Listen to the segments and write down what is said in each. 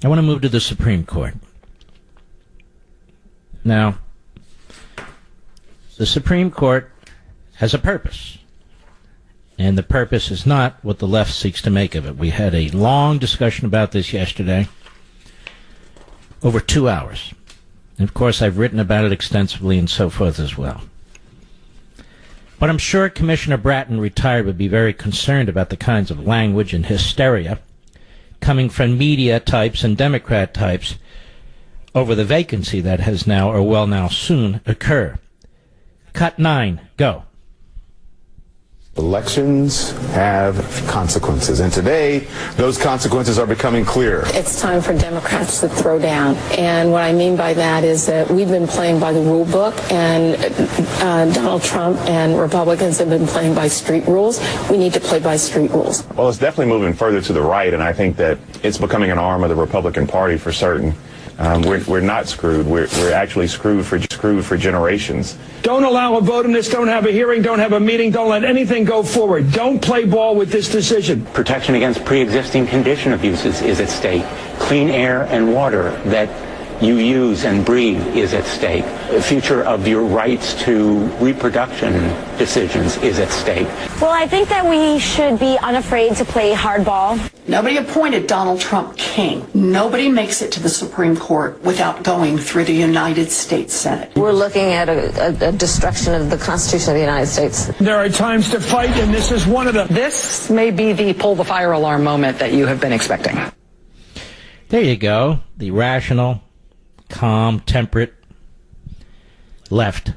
I want to move to the Supreme Court. Now, the Supreme Court has a purpose, and the purpose is not what the left seeks to make of it. We had a long discussion about this yesterday, over 2 hours. And of course, I've written about it extensively and so forth as well. But I'm sure Commissioner Bratton, retired, would be very concerned about the kinds of language and hysteria coming from media types and Democrat types over the vacancy that has now, or will now soon, occur. Cut 9, go. Elections have consequences, and today those consequences are becoming clear. It's time for Democrats to throw down, and what I mean by that is that we've been playing by the rule book, and Donald Trump and Republicans have been playing by street rules. We need to play by street rules. Well, it's definitely moving further to the right, and I think that it's becoming an arm of the Republican Party for certain. We're not screwed. We're actually screwed for generations. Don't allow a vote on this. Don't have a hearing. Don't have a meeting. Don't let anything go forward. Don't play ball with this decision. Protection against pre-existing condition abuses is at stake. Clean air and water that you use and breathe is at stake. The future of your rights to reproduction decisions is at stake. Well, I think that we should be unafraid to play hardball. Nobody appointed Donald Trump king. Nobody makes it to the Supreme Court without going through the United States Senate. We're looking at a destruction of the Constitution of the United States. There are times to fight, and this is one of them. This may be the pull the fire alarm moment that you have been expecting. There you go. The rational, calm, temperate left.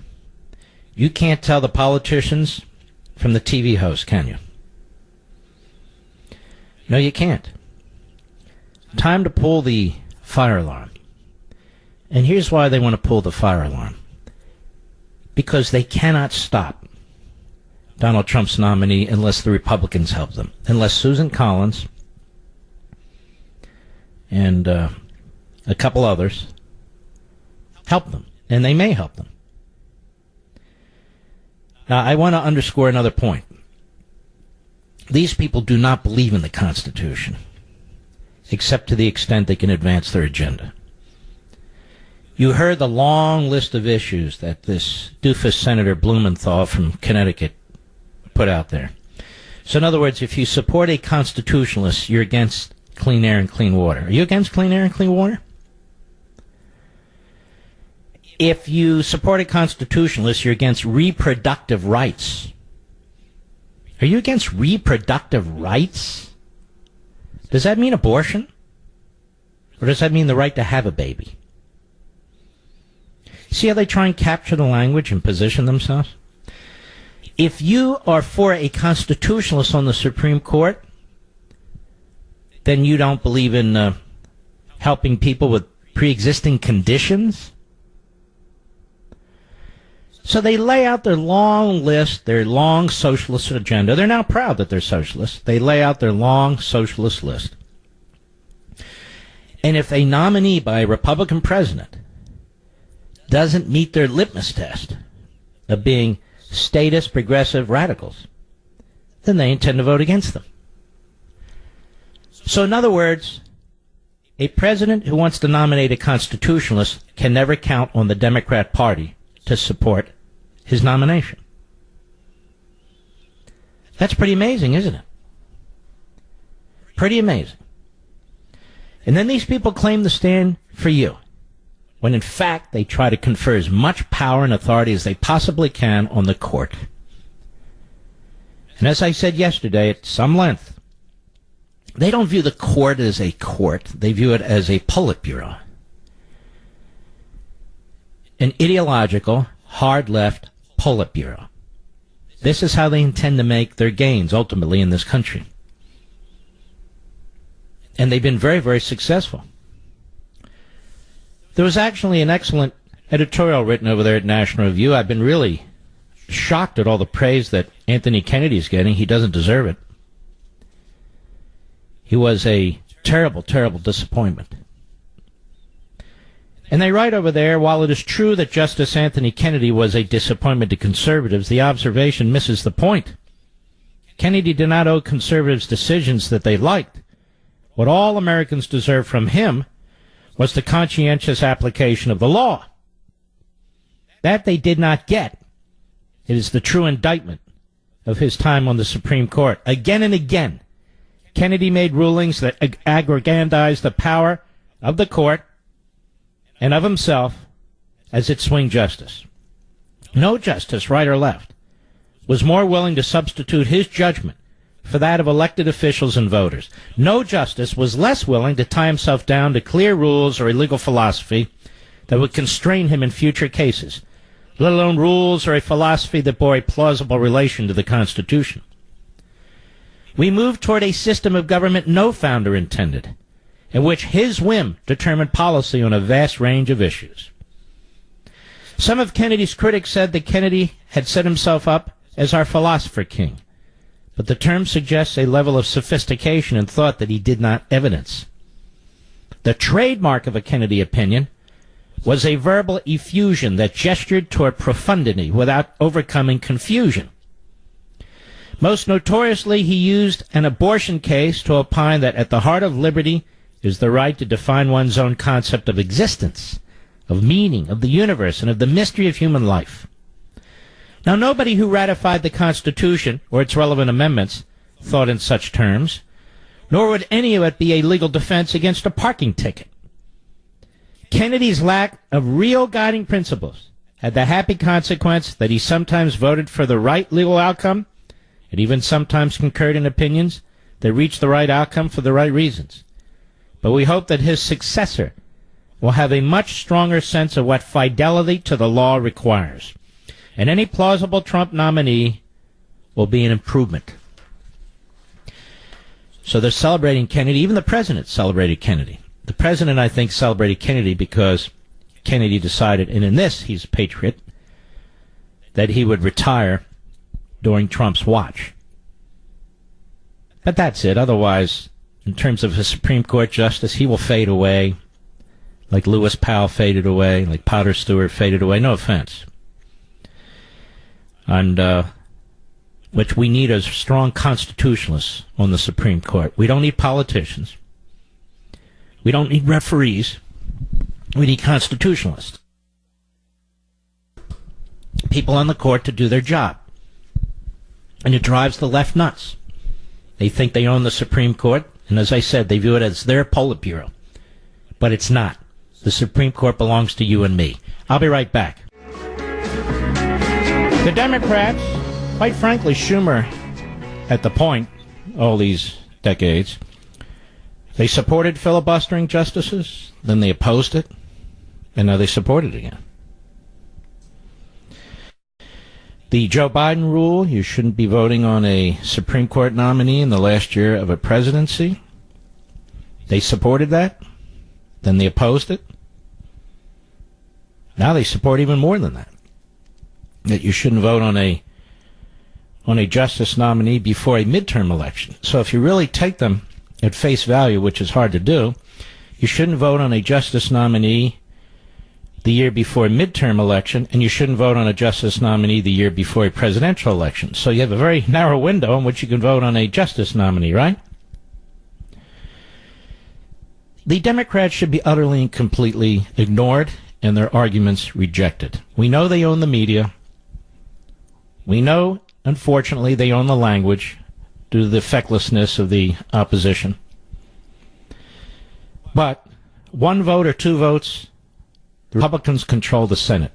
You can't tell the politicians from the TV host, can you? No, you can't. Time to pull the fire alarm. And here's why they want to pull the fire alarm. Because they cannot stop Donald Trump's nominee unless the Republicans help them. Unless Susan Collins and a couple others help them. And they may help them. Now, I want to underscore another point. These people do not believe in the Constitution, except to the extent they can advance their agenda. You heard the long list of issues that this doofus Senator Blumenthal from Connecticut put out there. So in other words, if you support a constitutionalist, you're against clean air and clean water. Are you against clean air and clean water? If you support a constitutionalist, you're against reproductive rights. Are you against reproductive rights? Does that mean abortion? Or does that mean the right to have a baby? See how they try and capture the language and position themselves? If you are for a constitutionalist on the Supreme Court, then you don't believe in helping people with pre-existing conditions? So they lay out their long list, their long socialist agenda. They're now proud that they're socialists. They lay out their long socialist list. And if a nominee by a Republican president doesn't meet their litmus test of being statist, progressive radicals, then they intend to vote against them. So in other words, a president who wants to nominate a constitutionalist can never count on the Democrat Party to support his nomination. That's pretty amazing, isn't it? Pretty amazing. And then these people claim to stand for you, when in fact they try to confer as much power and authority as they possibly can on the court. And as I said yesterday at some length, they don't view the court as a court. They view it as a Politburo. An ideological, hard-left Politburo. This is how they intend to make their gains, ultimately, in this country. And they've been very, very successful. There was actually an excellent editorial written over there at National Review. I've been really shocked at all the praise that Anthony Kennedy is getting. He doesn't deserve it. He was a terrible, terrible disappointment. And they write over there, while it is true that Justice Anthony Kennedy was a disappointment to conservatives, the observation misses the point. Kennedy did not owe conservatives decisions that they liked. What all Americans deserve from him was the conscientious application of the law. That they did not get. It is the true indictment of his time on the Supreme Court. Again and again, Kennedy made rulings that aggrandized the power of the court and of himself as its swing justice. No justice, right or left, was more willing to substitute his judgment for that of elected officials and voters. No justice was less willing to tie himself down to clear rules or a legal philosophy that would constrain him in future cases, let alone rules or a philosophy that bore a plausible relation to the Constitution. We moved toward a system of government no founder intended, in which his whim determined policy on a vast range of issues. Some of Kennedy's critics said that Kennedy had set himself up as our philosopher king, but the term suggests a level of sophistication and thought that he did not evidence. The trademark of a Kennedy opinion was a verbal effusion that gestured toward profundity without overcoming confusion. Most notoriously, he used an abortion case to opine that at the heart of liberty is the right to define one's own concept of existence, of meaning, of the universe, and of the mystery of human life. Now, nobody who ratified the Constitution or its relevant amendments thought in such terms, nor would any of it be a legal defense against a parking ticket. Kennedy's lack of real guiding principles had the happy consequence that he sometimes voted for the right legal outcome and even sometimes concurred in opinions that reached the right outcome for the right reasons. But we hope that his successor will have a much stronger sense of what fidelity to the law requires. And any plausible Trump nominee will be an improvement. So they're celebrating Kennedy. Even the president celebrated Kennedy. The president, I think, celebrated Kennedy because Kennedy decided, and in this he's a patriot, that he would retire during Trump's watch. But that's it. Otherwise, in terms of a Supreme Court justice, he will fade away like Lewis Powell faded away, like Potter Stewart faded away. No offense. And which we need as strong constitutionalists on the Supreme Court. We don't need politicians. We don't need referees. We need constitutionalists. People on the court to do their job. And it drives the left nuts. They think they own the Supreme Court, and as I said, they view it as their Politburo. But it's not. The Supreme Court belongs to you and me. I'll be right back. The Democrats, quite frankly, Schumer, at the point, all these decades, they supported filibustering justices, then they opposed it, and now they support it again. The Joe Biden rule, you shouldn't be voting on a Supreme Court nominee in the last year of a presidency, they supported that, then they opposed it. Now they support even more than that. That you shouldn't vote on a justice nominee before a midterm election. So if you really take them at face value, which is hard to do, you shouldn't vote on a justice nominee the year before a midterm election, and you shouldn't vote on a justice nominee the year before a presidential election. So you have a very narrow window in which you can vote on a justice nominee, right? The Democrats should be utterly and completely ignored and their arguments rejected. We know they own the media. We know, unfortunately, they own the language due to the fecklessness of the opposition. But one vote or two votes, the Republicans control the Senate.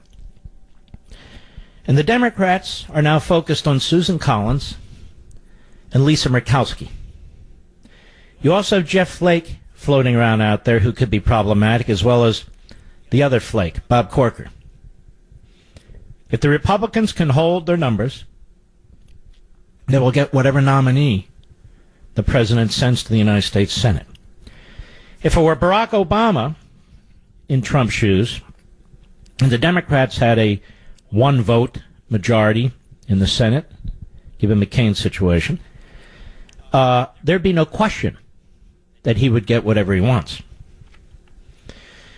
And the Democrats are now focused on Susan Collins and Lisa Murkowski. You also have Jeff Flake floating around out there who could be problematic, as well as the other Flake, Bob Corker. If the Republicans can hold their numbers, they will get whatever nominee the president sends to the United States Senate. If it were Barack Obama in Trump's shoes, and the Democrats had a one-vote majority in the Senate, given McCain's situation, there'd be no question that he would get whatever he wants.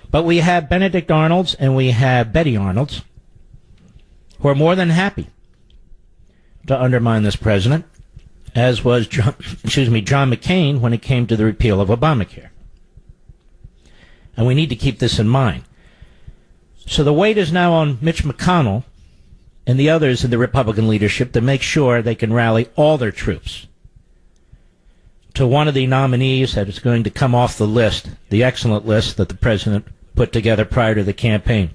But we have Benedict Arnolds and we have Betty Arnolds, who are more than happy to undermine this president, as was John McCain when it came to the repeal of Obamacare. And we need to keep this in mind. So the weight is now on Mitch McConnell and the others in the Republican leadership to make sure they can rally all their troops to one of the nominees that is going to come off the list, the excellent list that the president put together prior to the campaign.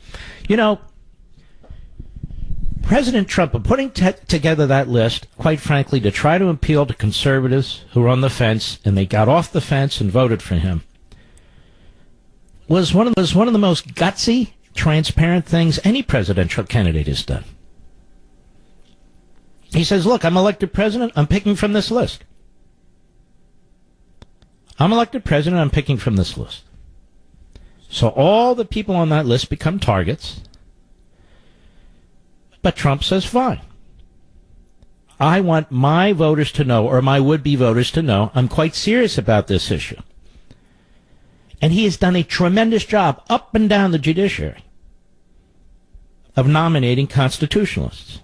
You know, President Trump, putting together that list, quite frankly, to try to appeal to conservatives who were on the fence, and they got off the fence and voted for him, was one of the most gutsy, transparent things any presidential candidate has done. He says, look, I'm elected president, I'm picking from this list. I'm elected president, I'm picking from this list. So all the people on that list become targets. But Trump says, fine. I want my voters to know, or my would-be voters to know, I'm quite serious about this issue. And he has done a tremendous job up and down the judiciary of nominating constitutionalists.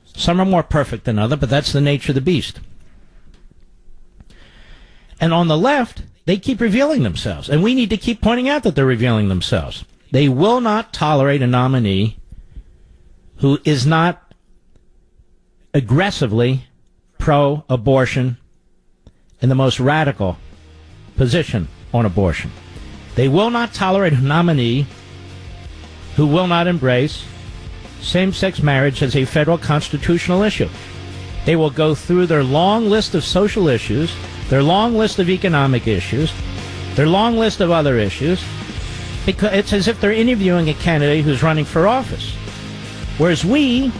Some are more perfect than others, but that's the nature of the beast. And on the left, they keep revealing themselves. And we need to keep pointing out that they're revealing themselves. They will not tolerate a nominee who is not aggressively pro-abortion in the most radical position on abortion. They will not tolerate a nominee who will not embrace same-sex marriage as a federal constitutional issue. They will go through their long list of social issues, their long list of economic issues, their long list of other issues, because it's as if they're interviewing a candidate who's running for office. Whereas we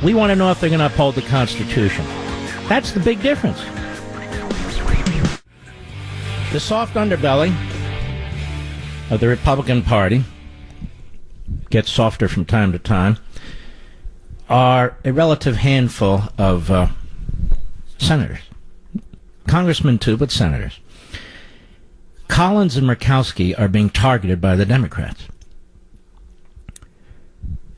want to know if they're going to uphold the Constitution. That's the big difference. The soft underbelly of the Republican Party gets softer from time to time, are a relative handful of senators. Congressmen too, but senators. Collins and Murkowski are being targeted by the Democrats.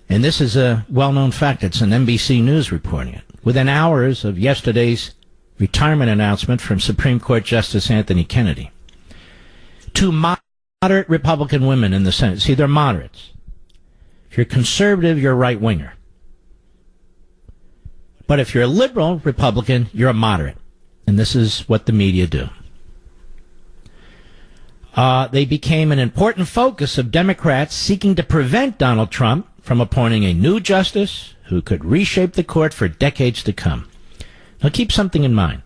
And this is a well-known fact. It's an NBC News reporting it. Within hours of yesterday's retirement announcement from Supreme Court Justice Anthony Kennedy, two moderate Republican women in the Senate. See, they're moderates. If you're conservative, you're a right-winger. But if you're a liberal Republican, you're a moderate. And this is what the media do. They became an important focus of Democrats seeking to prevent Donald Trump from appointing a new justice who could reshape the court for decades to come. Now keep something in mind.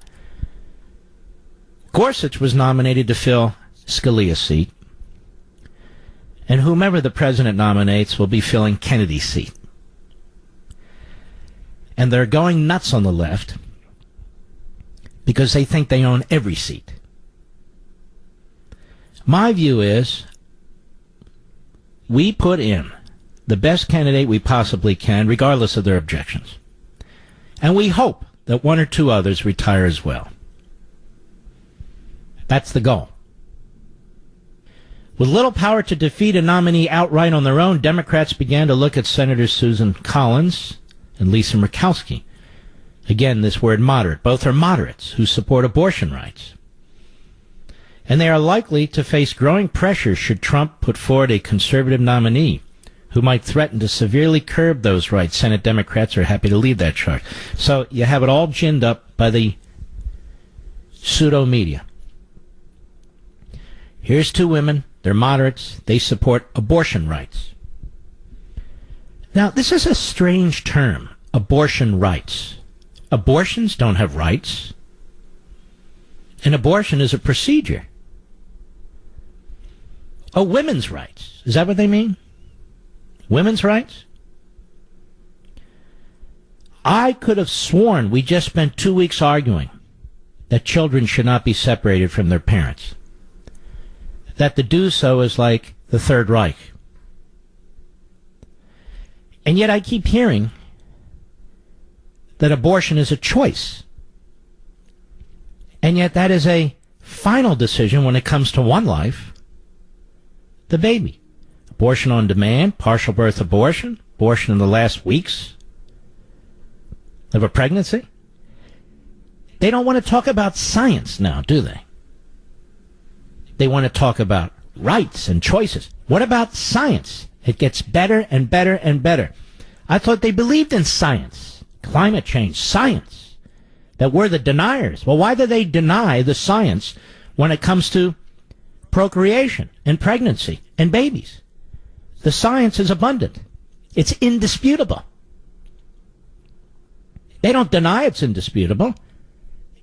Gorsuch was nominated to fill Scalia's seat, and whomever the president nominates will be filling Kennedy's seat. And they're going nuts on the left because they think they own every seat. My view is we put in the best candidate we possibly can, regardless of their objections. And we hope that one or two others retire as well. That's the goal. With little power to defeat a nominee outright on their own, Democrats began to look at Senators Susan Collins and Lisa Murkowski. Again, this word moderate. Both are moderates who support abortion rights. And they are likely to face growing pressure should Trump put forward a conservative nominee who might threaten to severely curb those rights. Senate Democrats are happy to lead that charge. So you have it all ginned up by the pseudo-media. Here's two women. They're moderates. They support abortion rights. Now, this is a strange term, abortion rights. Abortions don't have rights. An abortion is a procedure. Oh, women's rights. Is that what they mean? Women's rights? I could have sworn we just spent 2 weeks arguing that children should not be separated from their parents. That to do so is like the Third Reich. And yet I keep hearing that abortion is a choice. And yet that is a final decision when it comes to one life, the baby. Abortion on demand, partial birth abortion, abortion in the last weeks of a pregnancy. They don't want to talk about science now, do they? They want to talk about rights and choices. What about science? It gets better and better and better. I thought they believed in science, climate change, science, that we're the deniers. Well, why do they deny the science when it comes to procreation and pregnancy and babies? The science is abundant. It's indisputable. They don't deny it's indisputable.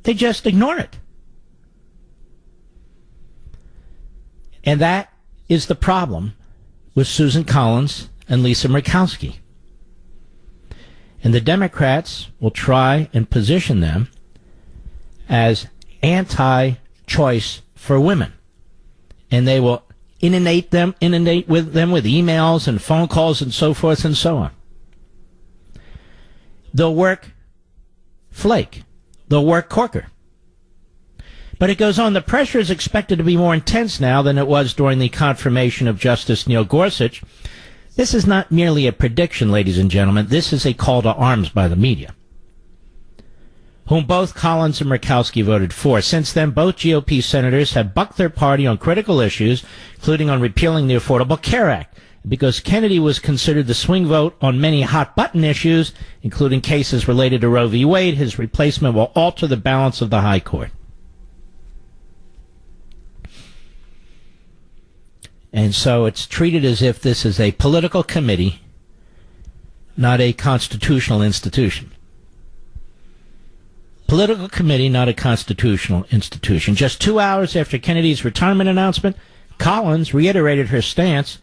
They just ignore it. And that is the problem with Susan Collins and Lisa Murkowski. And the Democrats will try and position them as anti-choice for women. And they will inundate with them with emails and phone calls and so forth and so on. They'll work Flake. They'll work Corker. But it goes on, the pressure is expected to be more intense now than it was during the confirmation of Justice Neil Gorsuch. This is not merely a prediction, ladies and gentlemen. This is a call to arms by the media, whom both Collins and Murkowski voted for. Since then, both GOP senators have bucked their party on critical issues, including on repealing the Affordable Care Act. Because Kennedy was considered the swing vote on many hot-button issues, including cases related to Roe v. Wade, his replacement will alter the balance of the High Court. And so it's treated as if this is a political committee, not a constitutional institution. Political committee, not a constitutional institution. Just 2 hours after Kennedy's retirement announcement, Collins reiterated her stance,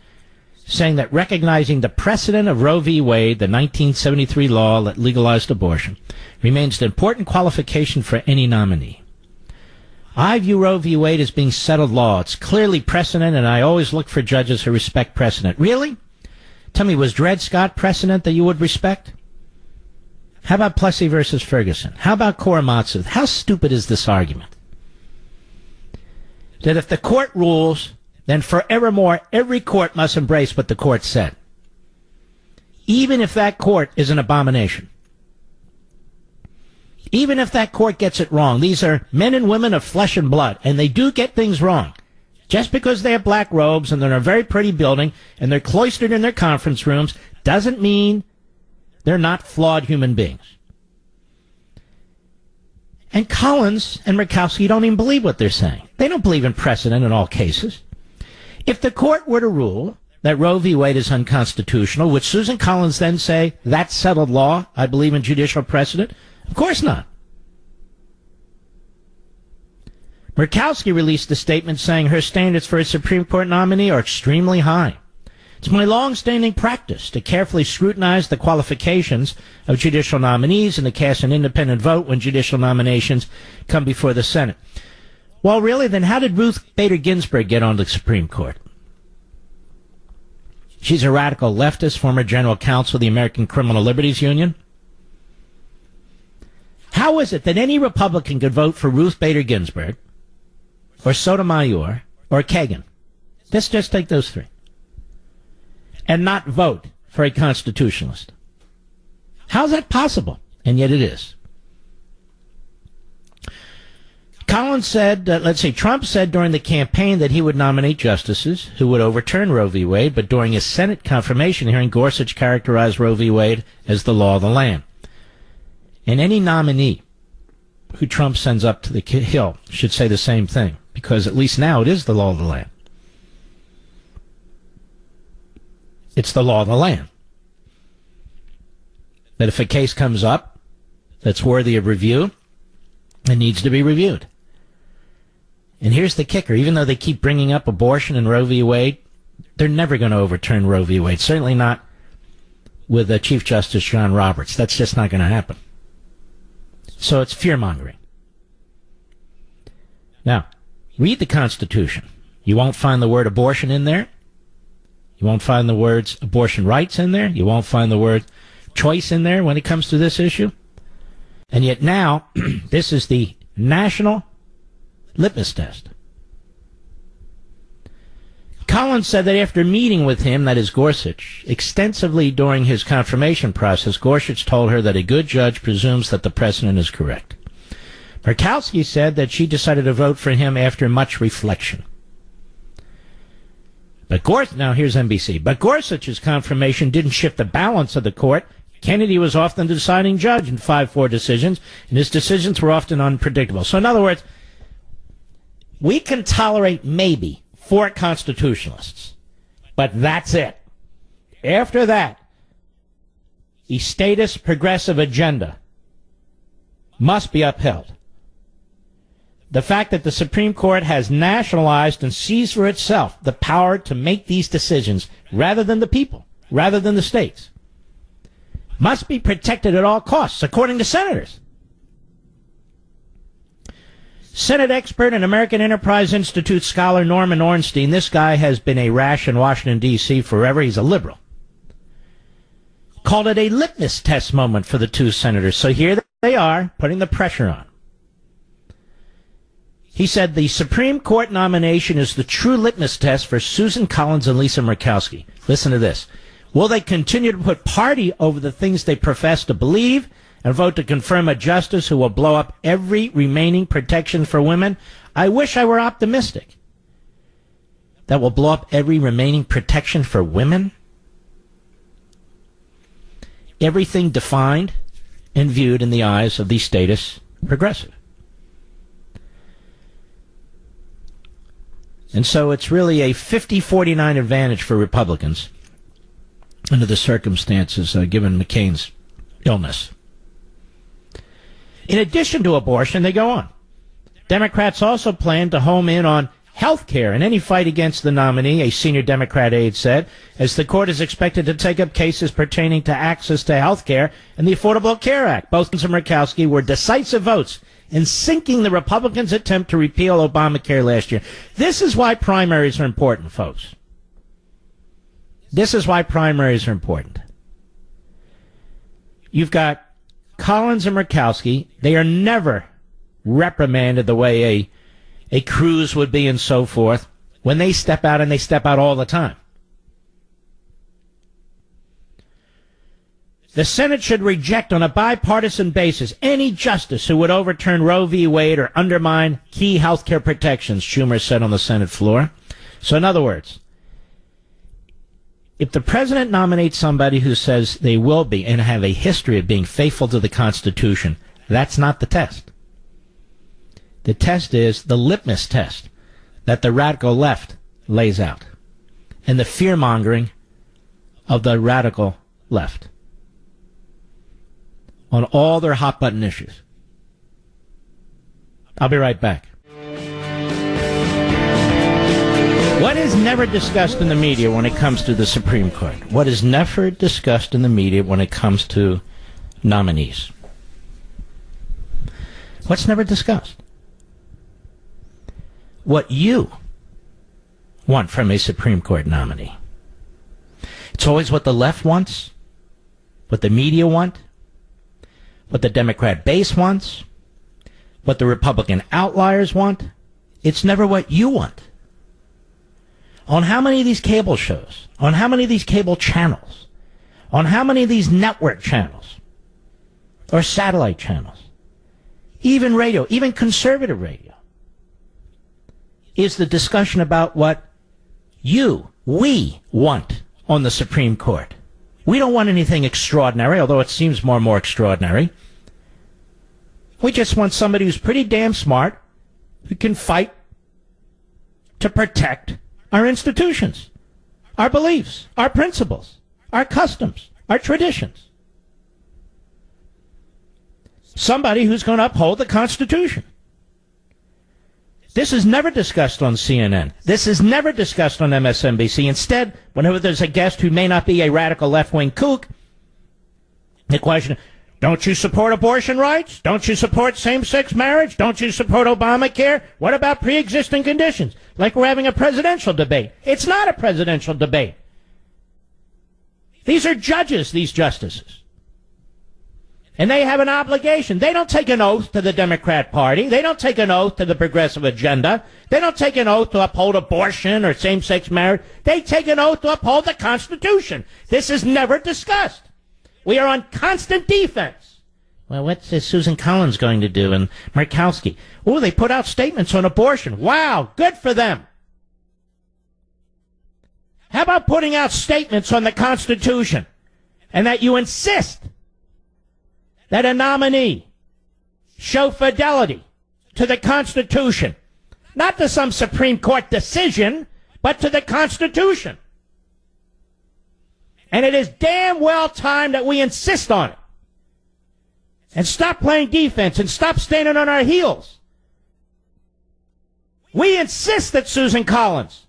saying that recognizing the precedent of Roe v. Wade, the 1973 law that legalized abortion, remains an important qualification for any nominee. I view Roe v. Wade as being settled law. It's clearly precedent, and I always look for judges who respect precedent. Really? Tell me, was Dred Scott precedent that you would respect? How about Plessy versus Ferguson? How about Korematsu? How stupid is this argument? That if the court rules, then forevermore every court must embrace what the court said, even if that court is an abomination. Even if that court gets it wrong. These are men and women of flesh and blood, and they do get things wrong. Just because they have black robes and they're in a very pretty building and they're cloistered in their conference rooms doesn't mean they're not flawed human beings. And Collins and Murkowski don't even believe what they're saying. They don't believe in precedent in all cases. If the court were to rule that Roe v. Wade is unconstitutional, would Susan Collins then say, that's settled law, I believe in judicial precedent? Of course not. Murkowski released a statement saying her standards for a Supreme Court nominee are extremely high. It's my long-standing practice to carefully scrutinize the qualifications of judicial nominees and to cast an independent vote when judicial nominations come before the Senate. Well, really, then how did Ruth Bader Ginsburg get on the Supreme Court? She's a radical leftist, former general counsel of the American Criminal Liberties Union. How is it that any Republican could vote for Ruth Bader Ginsburg or Sotomayor or Kagan? Let's just take those three. And not vote for a constitutionalist. How is that possible? And yet it is. Collins said, Trump said during the campaign that he would nominate justices who would overturn Roe v. Wade, but during his Senate confirmation hearing, Gorsuch characterized Roe v. Wade as the law of the land. And any nominee who Trump sends up to the Hill should say the same thing, because at least now it is the law of the land. It's the law of the land. That if a case comes up that's worthy of review, it needs to be reviewed. And here's the kicker. Even though they keep bringing up abortion and Roe v. Wade, they're never going to overturn Roe v. Wade. Certainly not with Chief Justice John Roberts. That's just not going to happen. So it's fear-mongering. Now, read the Constitution. You won't find the word abortion in there. You won't find the words abortion rights in there. You won't find the word choice in there when it comes to this issue. And yet now, this is the national litmus test. Collins said that after meeting with him, that is Gorsuch, extensively during his confirmation process, Gorsuch told her that a good judge presumes that the precedent is correct. Murkowski said that she decided to vote for him after much reflection. But now here's NBC. But Gorsuch's confirmation didn't shift the balance of the court. Kennedy was often the deciding judge in 5-4 decisions, and his decisions were often unpredictable. So in other words, we can tolerate maybe 4 constitutionalists, but that's it. After that, the statist progressive agenda must be upheld. The fact that the Supreme Court has nationalized and seized for itself the power to make these decisions rather than the people, rather than the states, must be protected at all costs, according to senators. Senate expert and American Enterprise Institute scholar Norman Ornstein, this guy has been a rash in Washington, D.C. forever. He's a liberal. Called it a litmus test moment for the 2 senators. So here they are, putting the pressure on. He said the Supreme Court nomination is the true litmus test for Susan Collins and Lisa Murkowski. Listen to this. Will they continue to put party over the things they profess to believe and vote to confirm a justice who will blow up every remaining protection for women? I wish I were optimistic. That will blow up every remaining protection for women? Everything defined and viewed in the eyes of the statist progressive. And so it's really a 50-49 advantage for Republicans under the circumstances given McCain's illness. In addition to abortion, they go on. Democrats also plan to home in on health care in any fight against the nominee, a senior Democrat aide said, as the court is expected to take up cases pertaining to access to health care and the Affordable Care Act. Both and Murkowski were decisive votes in sinking the Republicans' attempt to repeal Obamacare last year. This is why primaries are important, folks. This is why primaries are important. You've got Collins and Murkowski. They are never reprimanded the way a Cruz would be and so forth when they step out, and they step out all the time. The Senate should reject on a bipartisan basis any justice who would overturn Roe v. Wade or undermine key health care protections, Schumer said on the Senate floor. So in other words, if the president nominates somebody who says they will be and have a history of being faithful to the Constitution, that's not the test. The test is the litmus test that the radical left lays out and the fear-mongering of the radical left on all their hot-button issues. I'll be right back. What is never discussed in the media when it comes to the Supreme Court? What is never discussed in the media when it comes to nominees? What's never discussed? What you want from a Supreme Court nominee. It's always what the left wants, what the media want, what the Democrat base wants, what the Republican outliers want. It's never what you want. On how many of these cable shows, on how many of these cable channels, on how many of these network channels or satellite channels, even radio, even conservative radio, is the discussion about what we want on the Supreme Court. We don't want anything extraordinary, although it seems more and more extraordinary. We just want somebody who's pretty damn smart, who can fight to protect our institutions, our beliefs, our principles, our customs, our traditions. Somebody who's going to uphold the Constitution. This is never discussed on CNN. This is never discussed on MSNBC. Instead, whenever there's a guest who may not be a radical left-wing kook, the question, don't you support abortion rights? Don't you support same-sex marriage? Don't you support Obamacare? What about pre-existing conditions? Like we're having a presidential debate. It's not a presidential debate. These are judges, these justices. And they have an obligation. They don't take an oath to the Democrat Party. They don't take an oath to the progressive agenda. They don't take an oath to uphold abortion or same-sex marriage. They take an oath to uphold the Constitution. This is never discussed. We are on constant defense. Well, what's Susan Collins going to do? And Murkowski. Oh, they put out statements on abortion. Wow, good for them. How about putting out statements on the Constitution and that you insist that a nominee show fidelity to the Constitution, not to some Supreme Court decision, but to the Constitution. And it is damn well time that we insist on it. And stop playing defense and stop standing on our heels. We insist that Susan Collins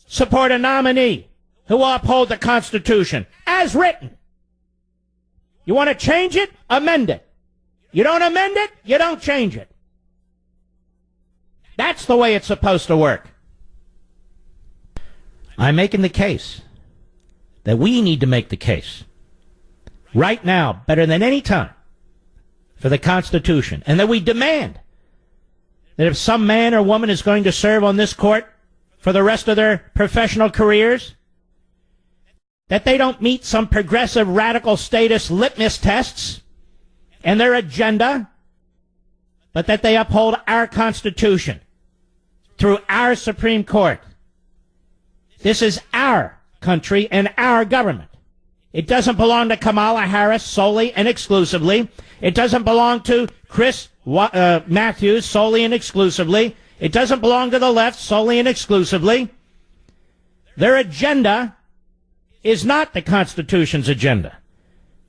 support a nominee who will uphold the Constitution as written. You want to change it? Amend it. You don't amend it? You don't change it. That's the way it's supposed to work. I'm making the case that we need to make the case right now, better than any time, for the Constitution, and that we demand that if some man or woman is going to serve on this court for the rest of their professional careers, that they don't meet some progressive radical status litmus tests and their agenda, but that they uphold our Constitution through our Supreme Court. This is our country and our government. It doesn't belong to Kamala Harris solely and exclusively. It doesn't belong to Chris Matthews solely and exclusively. It doesn't belong to the left solely and exclusively. Their agenda is not the Constitution's agenda.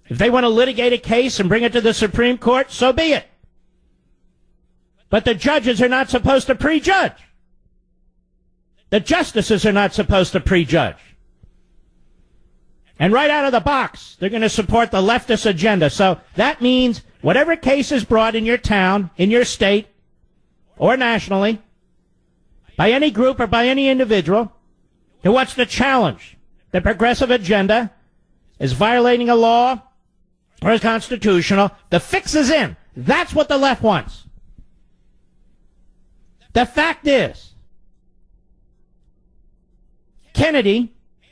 If they want to litigate a case and bring it to the Supreme Court, so be it. But the judges are not supposed to prejudge. The justices are not supposed to prejudge. And right out of the box, they're going to support the leftist agenda. So that means whatever case is brought in your town, in your state, or nationally, by any group or by any individual who wants to challenge the progressive agenda as violating a law or as constitutional, the fix is in. That's what the left wants. The fact is,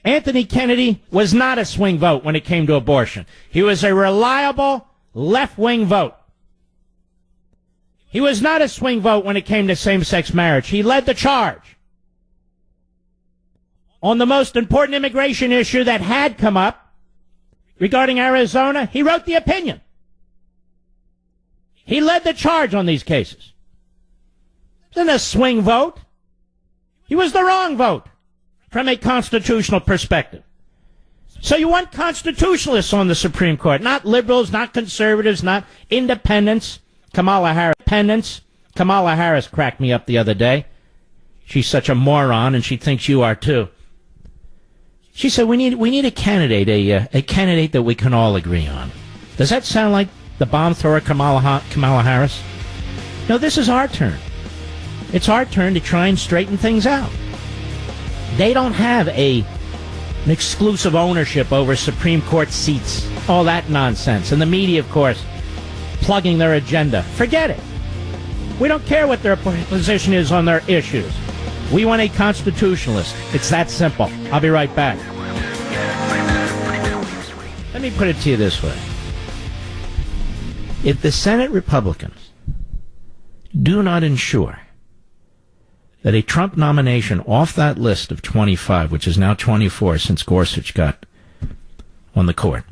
Anthony Kennedy was not a swing vote when it came to abortion. He was a reliable left-wing vote. He was not a swing vote when it came to same-sex marriage. He led the charge. On the most important immigration issue that had come up regarding Arizona, he wrote the opinion. He led the charge on these cases. It wasn't a swing vote. He was the wrong vote from a constitutional perspective. So you want constitutionalists on the Supreme Court, not liberals, not conservatives, not independents. Kamala Harris cracked me up the other day. She's such a moron, and she thinks you are too. She said we need a candidate, a candidate that we can all agree on. Does that sound like the bomb thrower Kamala Harris? No, this is our turn. It's our turn to try and straighten things out. They don't have an exclusive ownership over Supreme Court seats, all that nonsense. And the media, of course, plugging their agenda. Forget it. We don't care what their position is on their issues. We want a constitutionalist. It's that simple. I'll be right back. Let me put it to you this way. If the Senate Republicans do not ensure that a Trump nomination off that list of 25, which is now 24 since Gorsuch got on the court,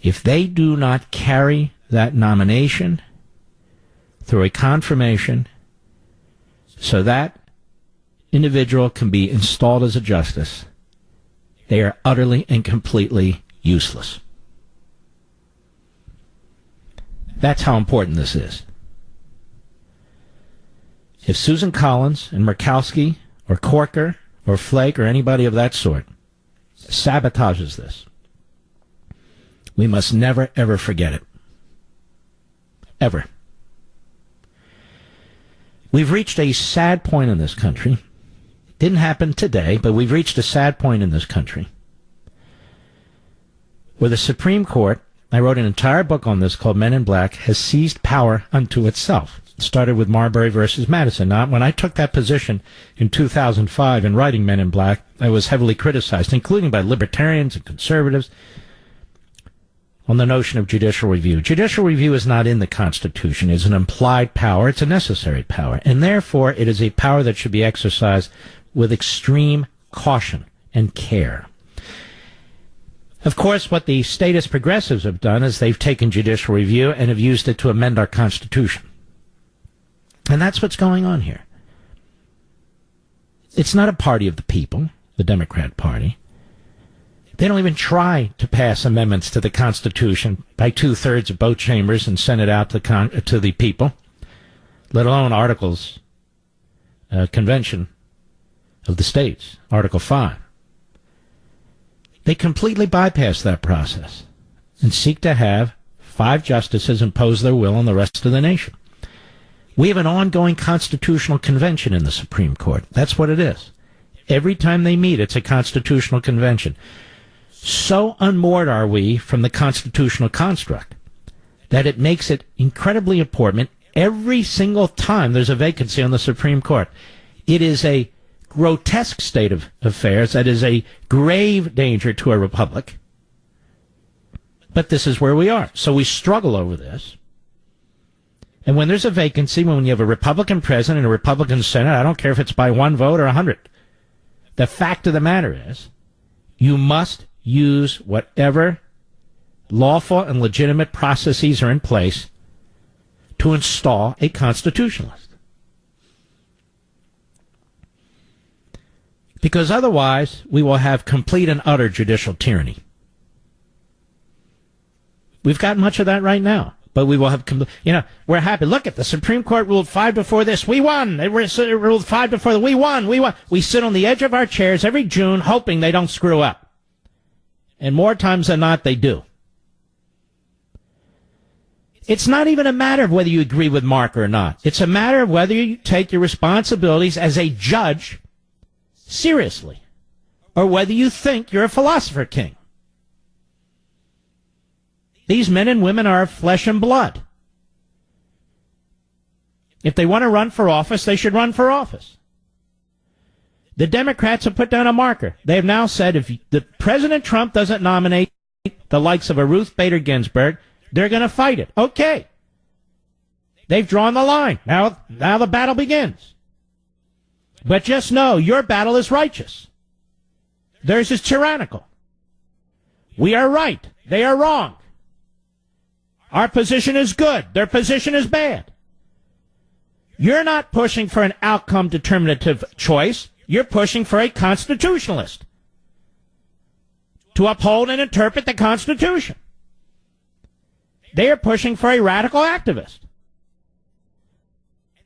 if they do not carry that nomination through a confirmation so that individual can be installed as a justice, they are utterly and completely useless. That's how important this is. If Susan Collins and Murkowski or Corker or Flake or anybody of that sort sabotages this, we must never, ever forget it. Ever. We've reached a sad point in this country. Didn't happen today, but we've reached a sad point in this country where the Supreme Court, I wrote an entire book on this called Men in Black, has seized power unto itself. It started with Marbury versus Madison. Now, when I took that position in 2005 in writing Men in Black, I was heavily criticized, including by libertarians and conservatives, on the notion of judicial review. Judicial review is not in the Constitution. It's an implied power. It's a necessary power. And therefore, it is a power that should be exercised with extreme caution and care. Of course, what the statist progressives have done is they've taken judicial review and have used it to amend our Constitution. And that's what's going on here. It's not a party of the people, the Democrat Party. They don't even try to pass amendments to the Constitution by 2/3 of both chambers and send it out to the people, let alone articles, convention of the states, Article 5. They completely bypass that process and seek to have 5 justices impose their will on the rest of the nation. We have an ongoing constitutional convention in the Supreme Court. That's what it is. Every time they meet, it's a constitutional convention. So unmoored are we from the constitutional construct that it makes it incredibly important every single time there's a vacancy on the Supreme Court. It is a grotesque state of affairs that is a grave danger to a republic. But this is where we are. So we struggle over this. And when there's a vacancy, when you have a Republican president and a Republican Senate, I don't care if it's by 1 vote or 100. The fact of the matter is, you must use whatever lawful and legitimate processes are in place to install a constitutionalist. Because otherwise, we will have complete and utter judicial tyranny. We've got much of that right now. But we will have, we're happy. Look at the Supreme Court ruled 5-4 this. We won. It ruled 5-4. We won. We won. We sit on the edge of our chairs every June hoping they don't screw up. And more times than not, they do. It's not even a matter of whether you agree with Mark or not. It's a matter of whether you take your responsibilities as a judge seriously or whether you think you're a philosopher king. These men and women are flesh and blood. If they want to run for office, they should run for office. The Democrats have put down a marker. They have now said if President Trump doesn't nominate the likes of a Ruth Bader Ginsburg, they're going to fight it. Okay. They've drawn the line. Now the battle begins. But just know your battle is righteous. Theirs is tyrannical. We are right. They are wrong. Our position is good. Their position is bad. You're not pushing for an outcome determinative choice. You're pushing for a constitutionalist to uphold and interpret the Constitution. They are pushing for a radical activist.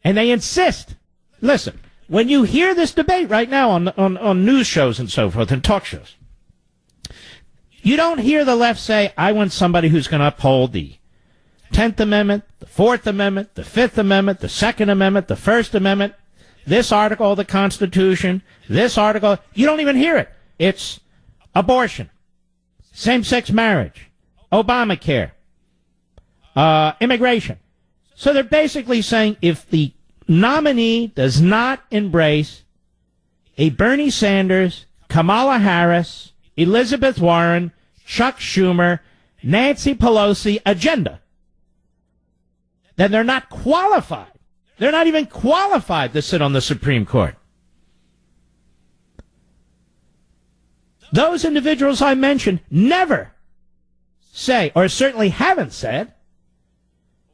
And they insist. Listen, when you hear this debate right now on news shows and so forth and talk shows, you don't hear the left say, I want somebody who's going to uphold the 10th Amendment, the 4th Amendment, the 5th Amendment, the 2nd Amendment, the 1st Amendment, this article of the Constitution, this article. You don't even hear it. It's abortion, same-sex marriage, Obamacare, immigration. So they're basically saying if the nominee does not embrace a Bernie Sanders, Kamala Harris, Elizabeth Warren, Chuck Schumer, Nancy Pelosi agenda, then they're not qualified. They're not even qualified to sit on the Supreme Court. Those individuals I mentioned never say, or certainly haven't said,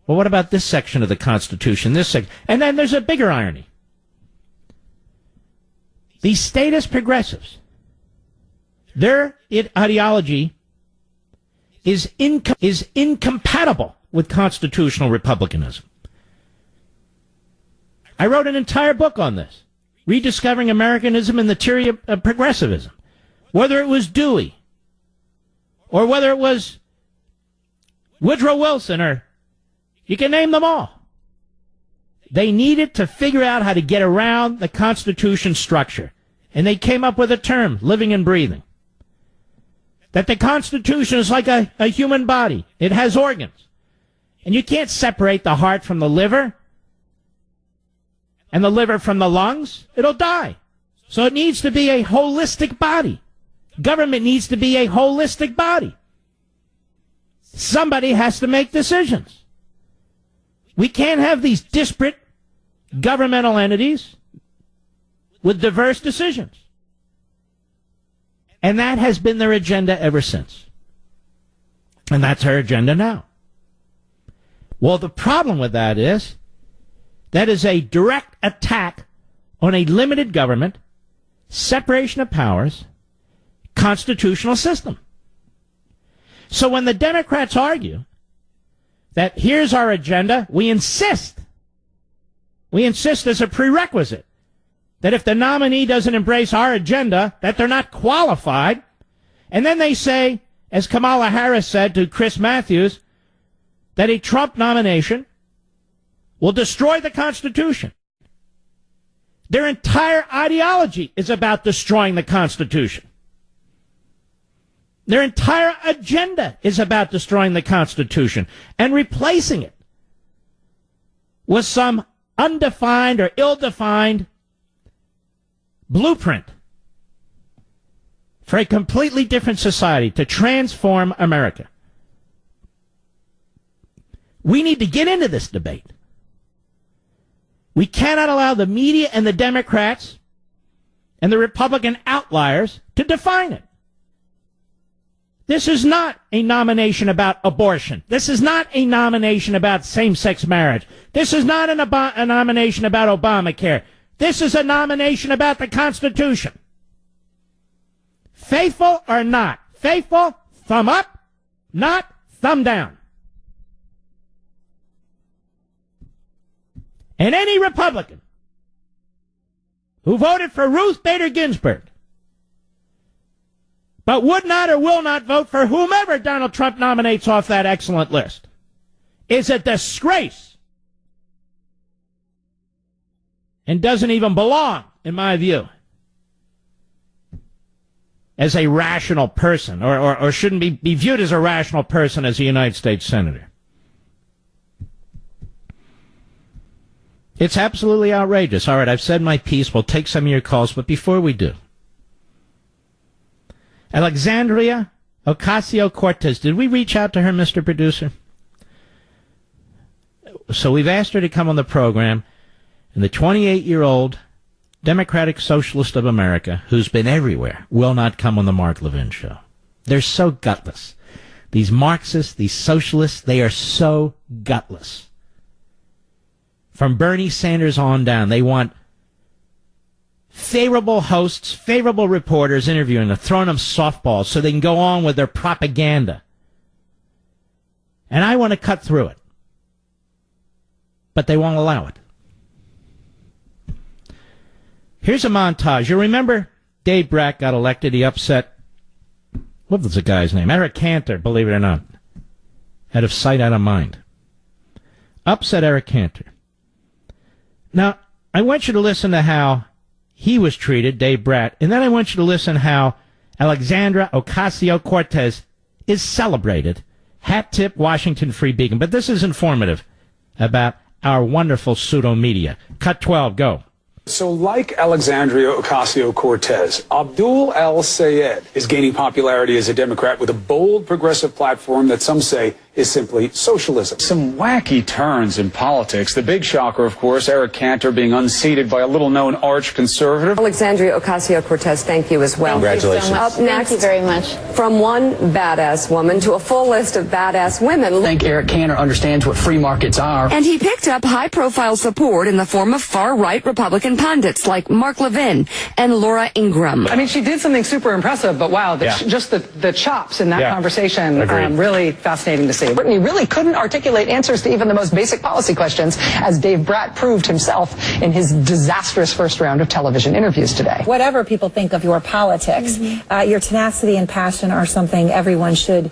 well, what about this section of the Constitution, this section? And then there's a bigger irony. These statist progressives, their ideology is incompatible with constitutional republicanism. I wrote an entire book on this, Rediscovering Americanism and the Theory of Progressivism. Whether it was Dewey, or whether it was Woodrow Wilson, or you can name them all. They needed to figure out how to get around the Constitution structure. And they came up with a term, living and breathing. That the Constitution is like a human body. It has organs. And you can't separate the heart from the liver and the liver from the lungs. It'll die. So it needs to be a holistic body. Government needs to be a holistic body. Somebody has to make decisions. We can't have these disparate governmental entities with diverse decisions. And that has been their agenda ever since. And that's her agenda now. Well, the problem with that is a direct attack on a limited government, separation of powers, constitutional system. So when the Democrats argue that here's our agenda, we insist as a prerequisite that if the nominee doesn't embrace our agenda, that they're not qualified. And then they say, as Kamala Harris said to Chris Matthews, that a Trump nomination will destroy the Constitution. Their entire ideology is about destroying the Constitution. Their entire agenda is about destroying the Constitution and replacing it with some undefined or ill-defined blueprint for a completely different society to transform America. We need to get into this debate. We cannot allow the media and the Democrats and the Republican outliers to define it. This is not a nomination about abortion. This is not a nomination about same-sex marriage. This is not a nomination about Obamacare. This is a nomination about the Constitution. Faithful or not? Faithful, thumb up, not thumb down. And any Republican who voted for Ruth Bader Ginsburg but would not or will not vote for whomever Donald Trump nominates off that excellent list is a disgrace and doesn't even belong, in my view, as a rational person, or shouldn't be viewed as a rational person as a United States Senator. It's absolutely outrageous. All right, I've said my piece. We'll take some of your calls, but before we do, Alexandria Ocasio-Cortez, did we reach out to her, Mr. Producer? So we've asked her to come on the program, and the 28-year-old Democratic Socialist of America, who's been everywhere, will not come on the Mark Levin show. They're so gutless. These Marxists, these socialists, they are so gutless. From Bernie Sanders on down, they want favorable hosts, favorable reporters interviewing them, throwing them softballs so they can go on with their propaganda. And I want to cut through it. But they won't allow it. Here's a montage. You remember Dave Bratt got elected. He upset, what was the guy's name? Eric Cantor, believe it or not. Out of sight, out of mind. Upset Eric Cantor. Now, I want you to listen to how he was treated, Dave Bratt, and then I want you to listen how Alexandra Ocasio-Cortez is celebrated. Hat tip, Washington Free Beacon. But this is informative about our wonderful pseudo-media. Cut 12, go. So like Alexandria Ocasio-Cortez, Abdul El-Sayed is gaining popularity as a Democrat with a bold progressive platform that some say is simply socialism. Some wacky turns in politics. The big shocker, of course, Eric Cantor being unseated by a little-known arch-conservative. Alexandria Ocasio-Cortez, thank you as well. Congratulations. Up next, thank you very much. From one badass woman to a full list of badass women. I think Eric Cantor understands what free markets are. And he picked up high-profile support in the form of far-right Republican pundits like Mark Levin and Laura Ingraham. I mean, she did something super impressive, but wow, just the chops in that conversation, really fascinating to see. Brittany really couldn't articulate answers to even the most basic policy questions, as Dave Bratt proved himself in his disastrous first round of television interviews today. Whatever people think of your politics, your tenacity and passion are something everyone should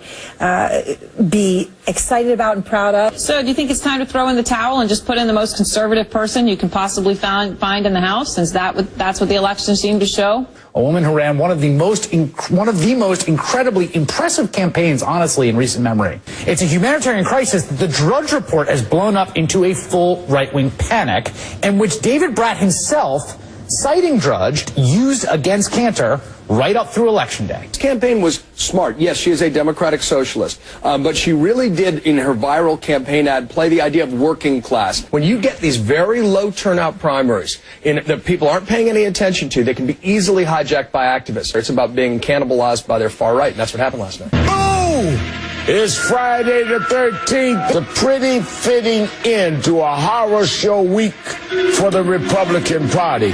be excited about and proud of. So do you think it's time to throw in the towel and just put in the most conservative person you can possibly find in the House, since that's what the election seemed to show? A woman who ran one of the most incredibly impressive campaigns, honestly, in recent memory. It's a humanitarian crisis that the Drudge Report has blown up into a full right-wing panic, and which David Bratt himself citing Drudge used against Cantor right up through Election Day. This campaign was smart. Yes, she is a Democratic socialist, but she really did, in her viral campaign ad, play the idea of working class. When you get these very low turnout primaries that people aren't paying any attention to, they can be easily hijacked by activists. It's about being cannibalized by their far right, and that's what happened last night. Boo! It's Friday the 13th, the pretty fitting end to a horror show week for the Republican Party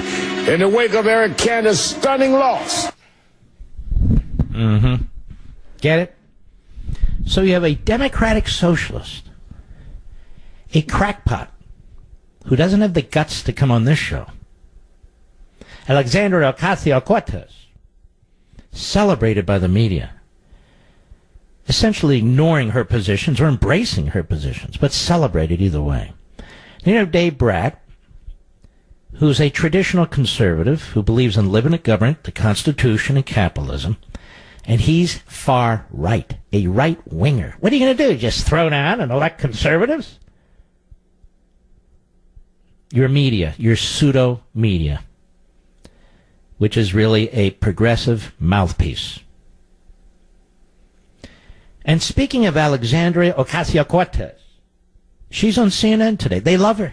in the wake of Eric Cantor's stunning loss. Mm-hmm. Get it? So you have a Democratic socialist, a crackpot, who doesn't have the guts to come on this show, Alexandria Ocasio-Cortez, celebrated by the media, essentially ignoring her positions or embracing her positions, but celebrated either way. You know, Dave Bratt, who's a traditional conservative who believes in living government, the Constitution, and capitalism, and he's far right, a right-winger. What are you going to do, just throw down and elect conservatives? Your media, your pseudo-media, which is really a progressive mouthpiece. And speaking of Alexandria Ocasio-Cortez, she's on CNN today. They love her.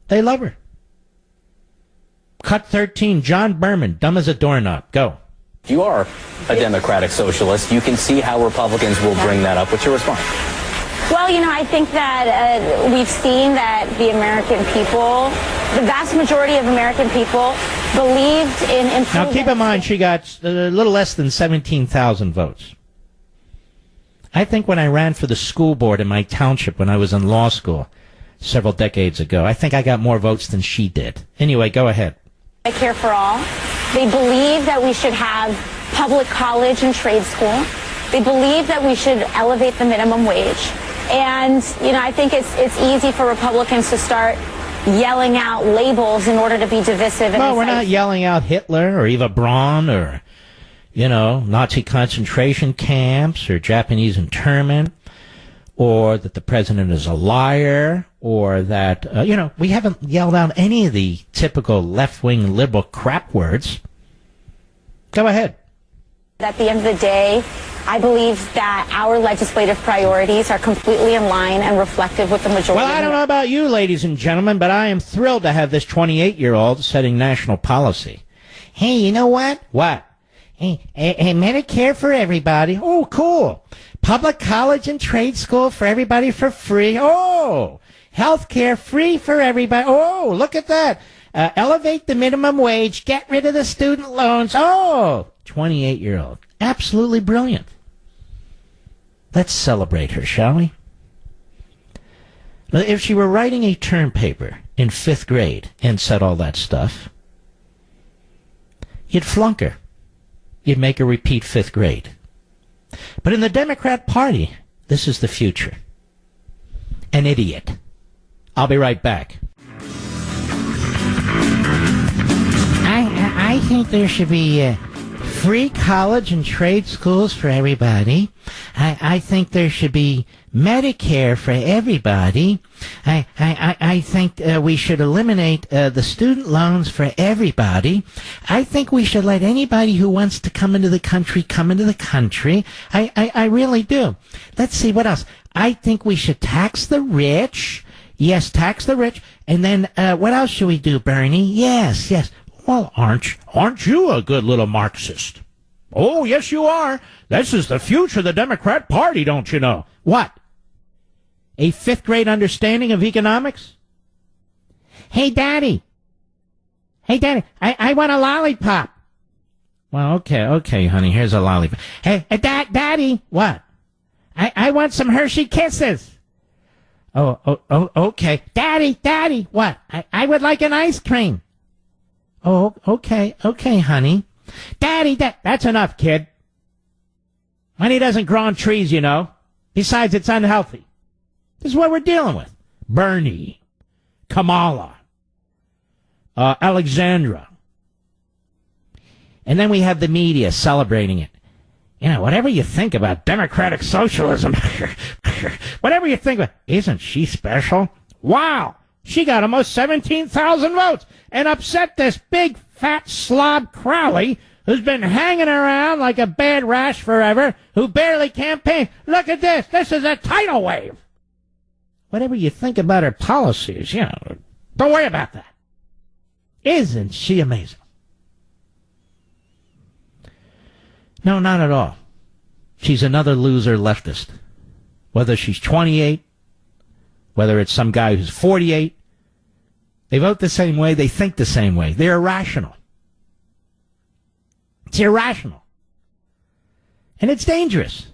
They love her. Cut 13, John Berman, dumb as a doorknob. Go. You are a Democratic socialist. You can see how Republicans will bring that up. What's your response? Well, you know, I think that we've seen that the American people, the vast majority of American people, believed in improving. Now, keep in mind, she got a little less than 17,000 votes. I think when I ran for the school board in my township when I was in law school several decades ago, I think I got more votes than she did. Anyway, go ahead. Medicare for all. They believe that we should have public college and trade school. They believe that we should elevate the minimum wage. And, you know, I think it's easy for Republicans to start yelling out labels in order to be divisive. No, we're not yelling out Hitler or Eva Braun or, you know, Nazi concentration camps or Japanese internment, or that the president is a liar, or that, you know, we haven't yelled out any of the typical left-wing liberal crap words. Go ahead. At the end of the day, I believe that our legislative priorities are completely in line and reflective with the majority. Well, I don't know about you, ladies and gentlemen, but I am thrilled to have this 28-year-old setting national policy. Hey, you know what? What? Hey, Medicare for everybody. Oh, cool. Public college and trade school for everybody for free. Oh, health care free for everybody. Oh, look at that. Elevate the minimum wage. Get rid of the student loans. Oh, 28-year-old. Absolutely brilliant. Let's celebrate her, shall we? If she were writing a term paper in 5th grade and said all that stuff, you'd flunk her. You'd make her repeat 5th grade. But in the Democrat Party, this is the future. An idiot. I'll be right back. I think there should be free college and trade schools for everybody. I think there should be Medicare for everybody. I think we should eliminate the student loans for everybody. I think we should let anybody who wants to come into the country come into the country. I really do. Let's see, what else? I think we should tax the rich. Yes, tax the rich. And then what else should we do, Bernie? Yes. Well, aren't you a good little Marxist? Oh, yes, you are. This is the future of the Democrat Party, don't you know? What? A 5th grade understanding of economics? Hey, Daddy, I want a lollipop. Well, okay, honey, here's a lollipop. Hey, Daddy, what? I want some Hershey Kisses. Oh, okay. Daddy, what? I would like an ice cream. Oh, okay, honey. Daddy, that's enough, kid. Honey doesn't grow on trees, you know. Besides, it's unhealthy. This is what we're dealing with. Bernie, Kamala, Alexandra. And then we have the media celebrating it. You know, whatever you think about democratic socialism, whatever you think about, isn't she special? Wow, She got almost 17,000 votes and upset this big, fat slob Crowley, who's been hanging around like a bad rash forever, who barely campaigned. Look at this. This is a tidal wave. Whatever you think about her policies, don't worry about that. Isn't she amazing? No, not at all. She's another loser leftist. Whether she's 28, whether it's some guy who's 48, they vote the same way, they think the same way. They're irrational. It's irrational. And it's dangerous.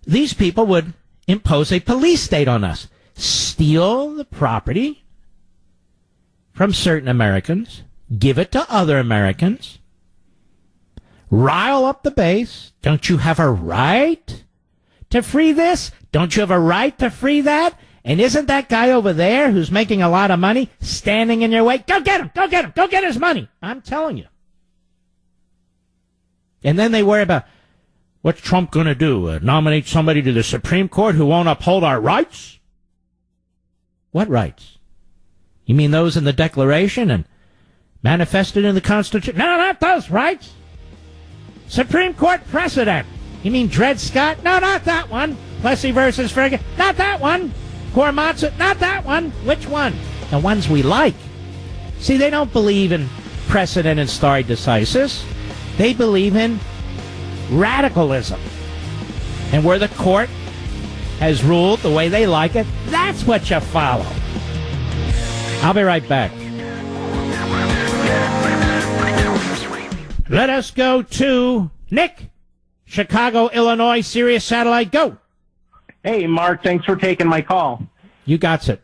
These people would impose a police state on us. Steal the property from certain Americans, give it to other Americans, rile up the base. Don't you have a right to free this? Don't you have a right to free that? And isn't that guy over there who's making a lot of money standing in your way? Go get him! Go get him! Go get his money! I'm telling you. And then they worry about, what's Trump going to do? Nominate somebody to the Supreme Court who won't uphold our rights? What rights? You mean those in the Declaration and manifested in the Constitution? No, not those rights. Supreme Court precedent. You mean Dred Scott? No, not that one. Plessy versus Ferguson? Not that one. Korematsu? Not that one. Which one? The ones we like. See, they don't believe in precedent and stare decisis. They believe in radicalism. And where the court has ruled the way they like it, that's what you follow. I'll be right back. Let us go to Nick, Chicago, Illinois, Sirius Satellite. Go. Hey, Mark, thanks for taking my call. You got it.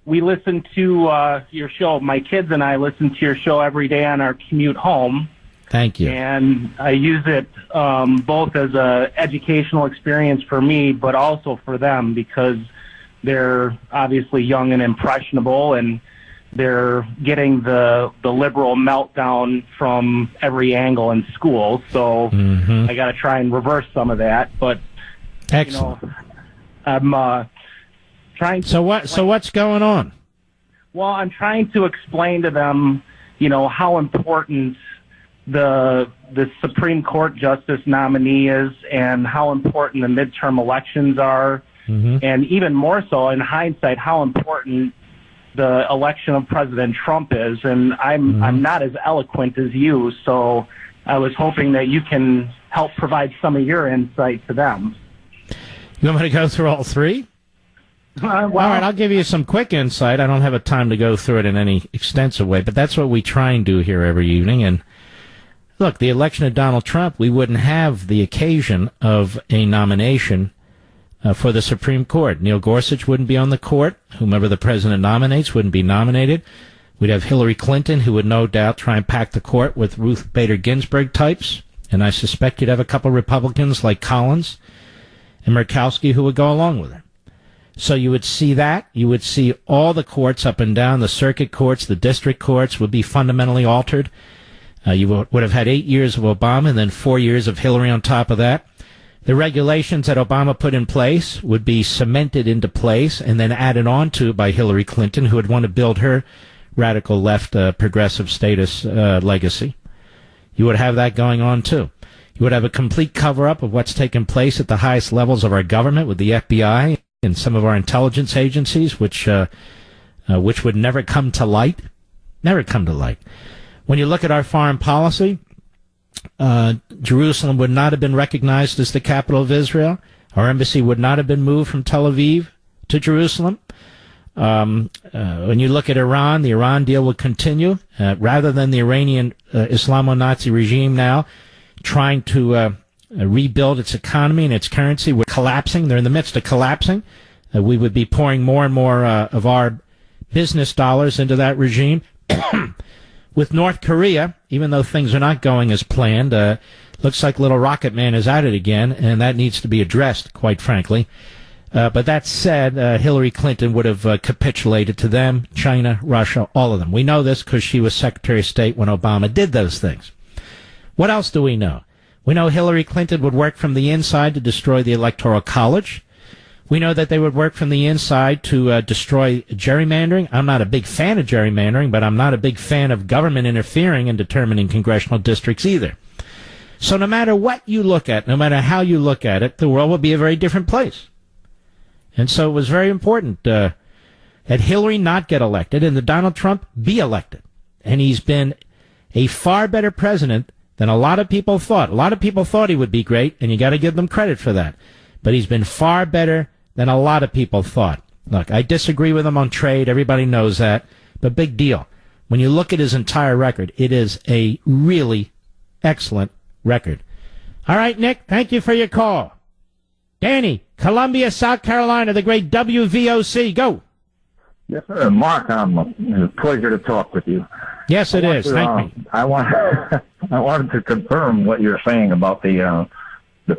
We listen to your show. My kids and I listen to your show every day on our commute home. Thank you. And I use it both as a educational experience for me, but also for them because they're obviously young and impressionable, and they're getting the liberal meltdown from every angle in school. So I got to try and reverse some of that. But excellent. I'm trying to. So what's going on? Well, I'm trying to explain to them, how important the Supreme Court justice nominee is, and how important the midterm elections are, and even more so in hindsight, how important the election of President Trump is. And I'm not as eloquent as you, so I was hoping that you can help provide some of your insight to them. You want me to go through all three? All right, I'll give you some quick insight. I don't have a time to go through it in any extensive way, but that's what we try and do here every evening. And look, the election of Donald Trump, we wouldn't have the occasion of a nomination for the Supreme Court. Neil Gorsuch wouldn't be on the court. Whomever the president nominates wouldn't be nominated. We'd have Hillary Clinton, who would no doubt try and pack the court with Ruth Bader Ginsburg types. And I suspect you'd have a couple Republicans like Collins and Murkowski who would go along with her. So you would see that. You would see all the courts up and down, the circuit courts, the district courts would be fundamentally altered. You would have had 8 years of Obama and then 4 years of Hillary on top of that. The regulations that Obama put in place would be cemented into place and then added on to by Hillary Clinton, who would want to build her radical left progressive status legacy. You would have that going on, too. You would have a complete cover-up of what's taken place at the highest levels of our government with the FBI and some of our intelligence agencies, which would never come to light. Never come to light. When you look at our foreign policy, Jerusalem would not have been recognized as the capital of Israel. Our embassy would not have been moved from Tel Aviv to Jerusalem. When you look at Iran, the Iran deal would continue, rather than the Iranian Islamo-Nazi regime now trying to rebuild its economy and its currency. We're collapsing. They're in the midst of collapsing. We would be pouring more and more of our business dollars into that regime. With North Korea, even though things are not going as planned, looks like Little Rocket Man is at it again, and that needs to be addressed, quite frankly. But that said, Hillary Clinton would have capitulated to them, China, Russia, all of them. We know this because she was Secretary of State when Obama did those things. What else do we know? We know Hillary Clinton would work from the inside to destroy the Electoral College. We know that they would work from the inside to destroy gerrymandering. I'm not a big fan of gerrymandering, but I'm not a big fan of government interfering in determining congressional districts either. So no matter what you look at, no matter how you look at it, the world will be a very different place. And so it was very important that Hillary not get elected and that Donald Trump be elected. And he's been a far better president than a lot of people thought. A lot of people thought he would be great, and you got to give them credit for that. But he's been far better than a lot of people thought. Look, I disagree with him on trade. Everybody knows that. But big deal. When you look at his entire record, it is a really excellent record. All right, Nick, thank you for your call. Danny, Columbia, South Carolina, the great WVOC. Go. Yes, sir. Mark, it's a pleasure to talk with you. Yes, it is. Thank me. I wanted to confirm what you're saying about the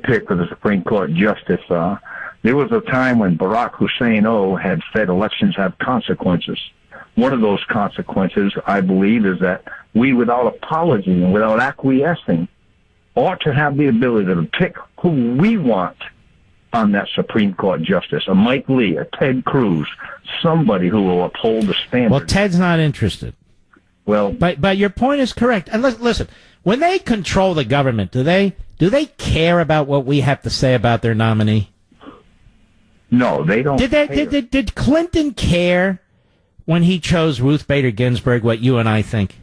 pick for the Supreme Court justice. There was a time when Barack Hussein had said elections have consequences. One of those consequences, I believe, is that we, without apology and without acquiescing, ought to have the ability to pick who we want on that Supreme Court justice. A Mike Lee, a Ted Cruz, somebody who will uphold the standard. Well, Ted's not interested. Well, but your point is correct. And listen, when they control the government, do they care about what we have to say about their nominee? No, they don't. Did Clinton care when he chose Ruth Bader Ginsburg what you and I think?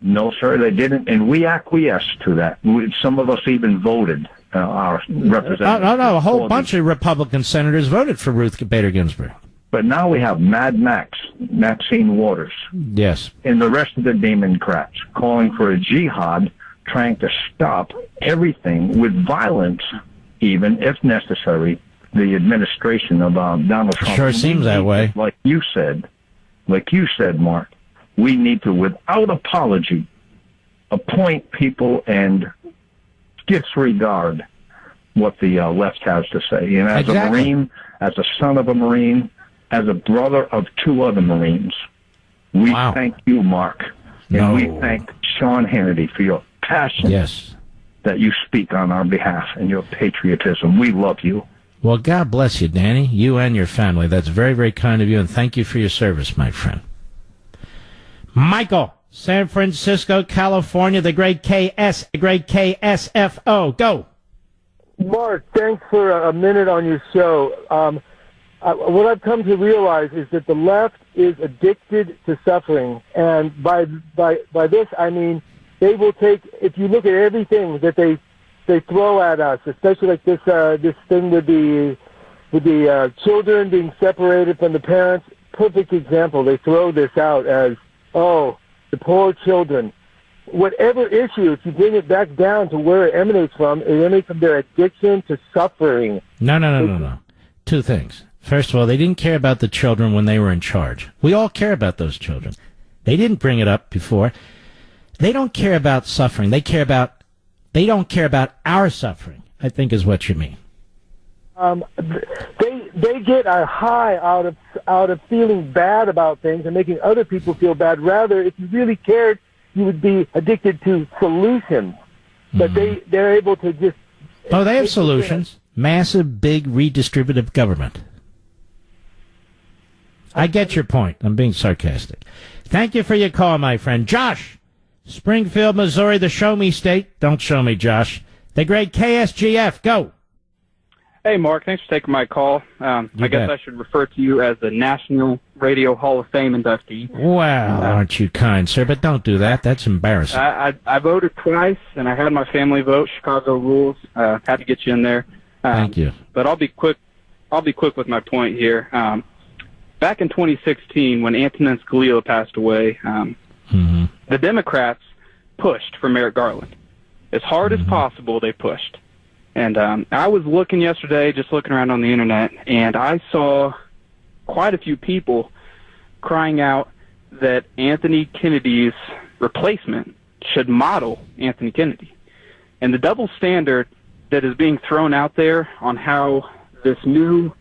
No, sir, they didn't, and we acquiesced to that. Some of us even voted our representatives. No, a whole bunch of Republican senators voted for Ruth Bader Ginsburg. But now we have Mad Max, Maxine Waters, yes, and the rest of the Democrats calling for a jihad, trying to stop everything with violence, even if necessary. The administration of Donald Trump. Sure seems that way. Like you said, Mark, we need to, without apology, appoint people and disregard what the left has to say. And as a Marine, as a son of a Marine, as a brother of two other Marines, we thank you, Mark, and we thank Sean Hannity for your passion that you speak on our behalf and your patriotism. We love you. Well, God bless you, Danny, you and your family. That's very, very kind of you, and thank you for your service, my friend. Michael, San Francisco, California, the great KSFO. Go. Mark, thanks for a minute on your show. What I've come to realize is that the left is addicted to suffering, and by this I mean they will take. If you look at everything that they throw at us, especially like this thing with the children being separated from the parents. Perfect example. They throw this out as, the poor children. Whatever issue, if you bring it back down to where it emanates from their addiction to suffering. No. Two things. First of all, they didn't care about the children when they were in charge. We all care about those children. They didn't bring it up before. They don't care about suffering. They don't care about our suffering, I think is what you mean. They get a high out of feeling bad about things and making other people feel bad. Rather, if you really cared, you would be addicted to solutions. But they're able to just... Oh, they have solutions. Massive, big, redistributive government. I get your point. I'm being sarcastic. Thank you for your call, my friend. Josh, Springfield, Missouri, the show me state. Don't show me, Josh. The great KSGF. Go. Hey, Mark. Thanks for taking my call. I guess I should refer to you as the National Radio Hall of Fame inductee. Well, aren't you kind, sir? But don't do that. That's embarrassing. I voted twice, and I had my family vote. Chicago rules. Had to get you in there. Thank you. But I'll be quick with my point here. Back in 2016, when Antonin Scalia passed away, the Democrats pushed for Merrick Garland. As hard as possible, they pushed. And I was looking yesterday, just looking around on the Internet, and I saw quite a few people crying out that Anthony Kennedy's replacement should model Anthony Kennedy. And the double standard that is being thrown out there on how this new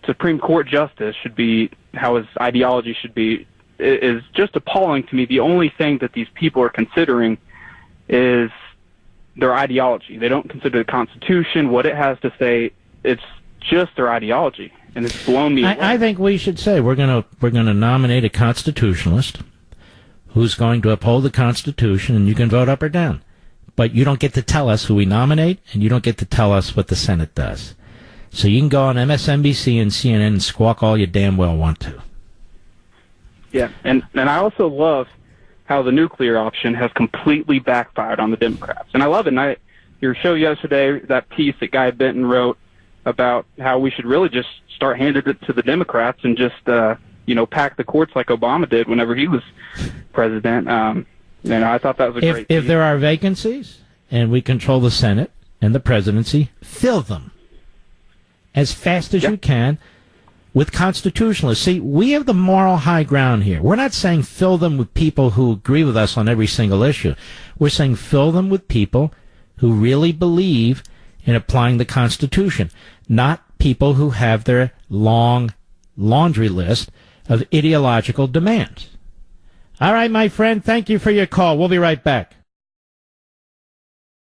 Supreme Court justice should be, how his ideology should be, is just appalling to me. The only thing that these people are considering is their ideology. They don't consider the Constitution, what it has to say. It's just their ideology, and it's blown me away. I think we should say we're gonna nominate a constitutionalist who's going to uphold the Constitution, and you can vote up or down. But you don't get to tell us who we nominate, and you don't get to tell us what the Senate does. So you can go on MSNBC and CNN and squawk all you damn well want to. Yeah, and I also love how the nuclear option has completely backfired on the Democrats. And I love it. And your show yesterday, that piece that Guy Benton wrote about how we should really just start handing it to the Democrats and just, pack the courts like Obama did whenever he was president. I thought that was a great piece. If there are vacancies and we control the Senate and the presidency, fill them as fast as you can with constitutionalists. See, we have the moral high ground here. We're not saying fill them with people who agree with us on every single issue. We're saying fill them with people who really believe in applying the Constitution, not people who have their long laundry list of ideological demands. All right, my friend, thank you for your call. We'll be right back.